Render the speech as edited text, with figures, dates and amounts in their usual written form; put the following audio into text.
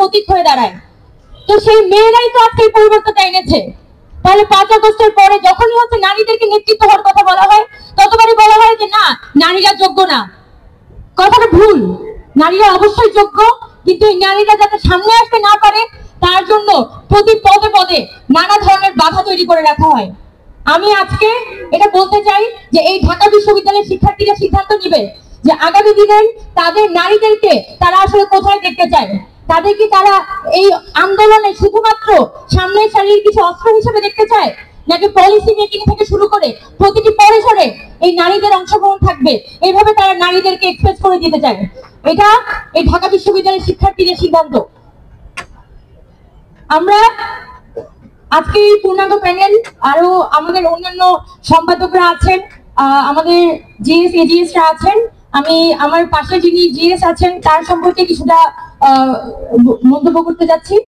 প্রতীক হয়ে দাঁড়ায়। তো সেই মেয়েরাই তো আজকে এই পরিবর্তনটা এনেছে। তাহলে 5 আগস্টের পরে যখনই হচ্ছে নারীদেরকে নেতৃত্ব হওয়ার কথা বলা হয়, ততবারই বলা হয় যে না, নারীরা যোগ্য না। কথাটা ভুল। নারীরা অবশ্যই যোগ্য, কিন্তু এই নারীরা যাতে সামনে আসতে না পারে তার জন্য প্রতি পদে পদে নানা ধরনের বাধা তৈরি করে রাখা হয়। আমি আজকে এটা বলতে চাই যে এই ঢাকা বিশ্ববিদ্যালয়ের শিক্ষার্থীরা সিদ্ধান্ত নিবে যে আগামী দিনে তাদের নারীদেরকে তারা আসলে কোথায় দেখতে চায়। তাদেরকে তারা এই আন্দোলনে শুধুমাত্র সামনের সারির কিছু অস্ত্র হিসেবে দেখতে চায়, নাকি পলিসি মেকিং থেকে শুরু করে প্রতিটি পরিসরে এই নারীদের অংশগ্রহণ থাকবে, এইভাবে তারা নারীদেরকে এক্সপ্রেস করে দিতে চায়। এটা এই ঢাকা বিশ্ববিদ্যালয়ের শিক্ষার্থীদের সিদ্ধান্ত। আমরা আজকে এই পূর্ণাঙ্গ প্যানেল, আরো আমাদের অন্যান্য সম্পাদকরা আছেন, আমাদের জিএস এজিএসরা আছেন। আমি আমার পাশে যিনি জিএস আছেন তার সম্পর্কে কিছুটা মন্তব্য করতে যাচ্ছি।